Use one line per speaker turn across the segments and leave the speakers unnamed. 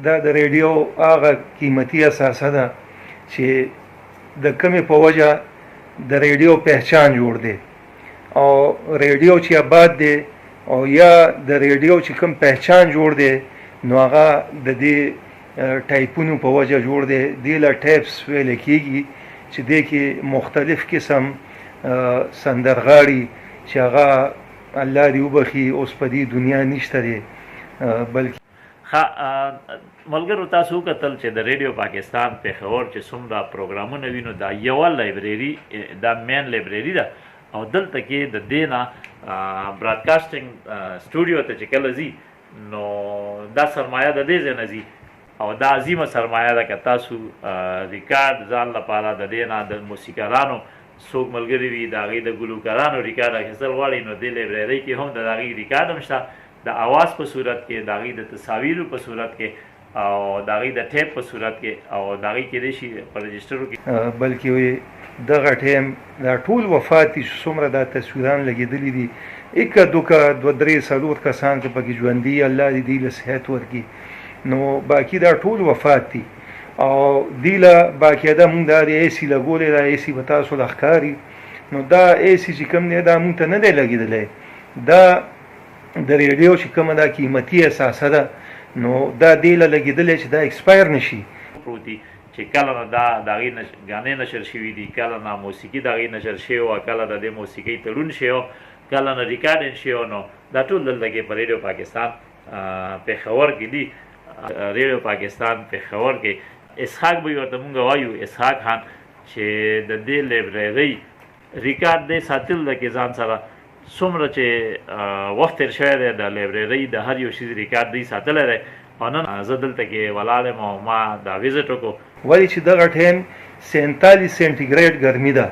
دا د ریډیو هغه قیمتي اثاثه ده چې د کمې په وجه د ریډیو پہچان جوړ دی او ریډیو چې آباد دی او یا د ریډیو چې کوم پہچان جوړ دی نو هغه د دې ټایپونو په وجه جوړ دی دې له ټیپس ویل کېږي چې دې کې مختلف قسم سندرغاړي چې هغه الله دې وبخي اوس په دې دنیا نشته دی بلکې
ملګرو تاسو کتل چې د ریډیو پاکستان پېښور چې څومره پروګرامونه وینو دا یوه لایبرري دا مین لایبرري ده او دلته کې د دې نه براډکاسټینګ سټوډیو ته چې کله ځي نو دا سرمایه د دې ځای نه ځي او دا عظیمه سرمایه ده که تاسو ریکارډ ځان لپاره د دې نه د موسیقارانو څوک ملګري وي د هغې د ګلوکارانو ریکارډ اخیستل غواړي نو دې لایبررۍ کې هم د هغې ریکارډ هم شته د اواز په صورت کې د هغې د تصاویرو په صورت کې او د هغې د ټیپ په صورت کې او د هغې کېدای شي په رجسټرو کې
بلکې دغه ټیم دا ټول وفات دي چې څومره دا تصویران لګېدلي دي اکه دوکه دوه درې څلور کسان که پکې ژوندي الله دې دوی له صحت ورکړي نو باقي دا ټول وفات دي او دوی له باقاعده مونږ دا د ایسي لګولی دا ایسي به تاسو له ښکاري نو دا ایسي چې کوم دی دا مونږ ته نه دی لګېدلی دا د ریډیو چې کومه دا قیمتي اثاثه ده نو دا دې له لګېدلی چې دا ایکسپایر نشي
پروت دي چې کله نه دا د هغې ګانې نشر شوي دي کله نه موسیقي د هغې نشر شوی وه کله د دې موسیقۍ تړون شوی کله نه ریکارډینګ شوی نو دا ټول دلته کې په ریډیو پاکستان پېښور کې دي ریډیو پاکستان پېښور کې اسحاق به ورته مونږ وایو اسحاق خان چې د دې لایبررۍ ریکارډ دی ساتل ده کې ځان سره څومره چې وخت تېر شوی دی د لایبررۍ د هر یو شي ریکارډ دی ساتلی دی او نن زه دلته کې ولاړ یم او ما دا ویزټ وکړو
ولې چې دغه ټایم 47 سینټیګریډ ګرمي ده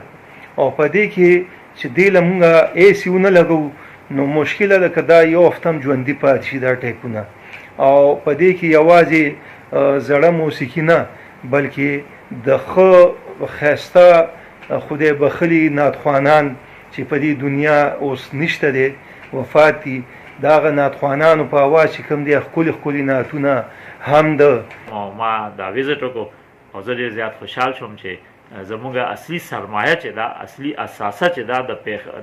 او په دې کې چې دې له مونږ اے سی ونه لګو نو مشکله ده که دا یو هفته هم ژوندي پاتې شي دا ټایپونه او په دې کې یوازې زړه موسیقي نه بلکې د ښه ښایسته خدای بخلي نعتخوانان چې په دې دنیا اوس نشته دی وفات دي د هغه نعتخوانانو په اواز چې کوم دی ښکلي ښکلي نعتونه هم ده
او ما دا ویزټ وکړو او زه ډېر زیات خوشحال شوم چې زموږ اصلي سرمایه چې ده اصلي اساسه چې ده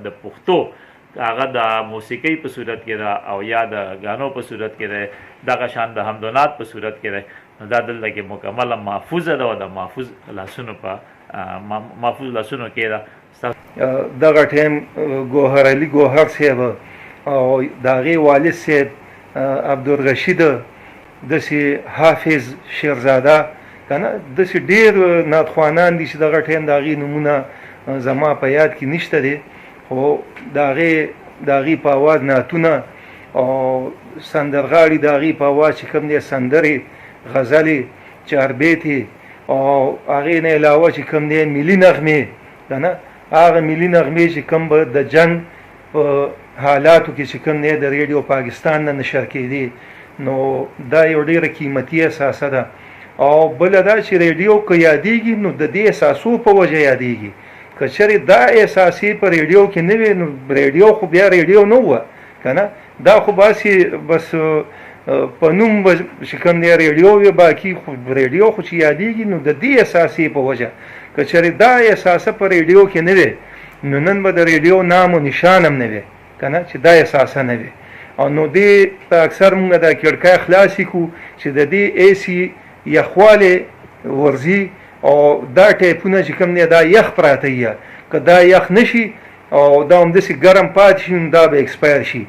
د پښتو هغه د موسیقۍ په صورت کې ده او یا د غانو په صورت کې ده دغه شان د حمدونات په صورت کې ده نو دا دلته کې مکمله محفوظه ده او د محفوظ لاسونو کې ده
دغه ټیم ګوهر علي ګوهر صاحب او د هغې والد صاحب عبدالرشید داسې حافظ شیرزاده که نه داسې ډېر نعتخوانان دي چې دغه ټیم د هغې نومونه زما په یاد کې نشته دی خو د هغې په اواز نعتونه او سندرغاړي د هغې په اواز چې کوم دی سندرې غزلې چاربیتې او هغې نه علاوه چې کوم دی ملي نغمې که نه هغه ملي نغمې چې کوم به د جنګ په حالاتو کې چې کوم دی د ریډیو پاکستان نه نشر کېدې نو دا یو ډېره قیمتي اثاثه ده او بله دا چې ریډیو که یادېږي نو د دې احساسو په وجه یادېږي که چېرې دا احساسې په ریډیو کې نه وي نو ریډیو خو بیا ریډیو نه وه که نه دا خو باسې بس په نوم به چې کوم دی ریډیو وي باقي خو ریډیو خو چې یادېږي نو د دې احساسې په وجه که چېرې دا احساسه په ریډیو کې نه وي نو نن به د ریډیو نام و نشان هم نه وي که نه چې دا احساسه نه وي او نو دې په اکثر مونږ دا کړکۍ خلاصې کړو چې د دې ایسي یخوالی ورځي او دا ټایپونه چې کوم دی دا یخ پراته یي که دا یخ نشي او دا همداسې ګرم پاتې شي نو دا به ایکسپایر شي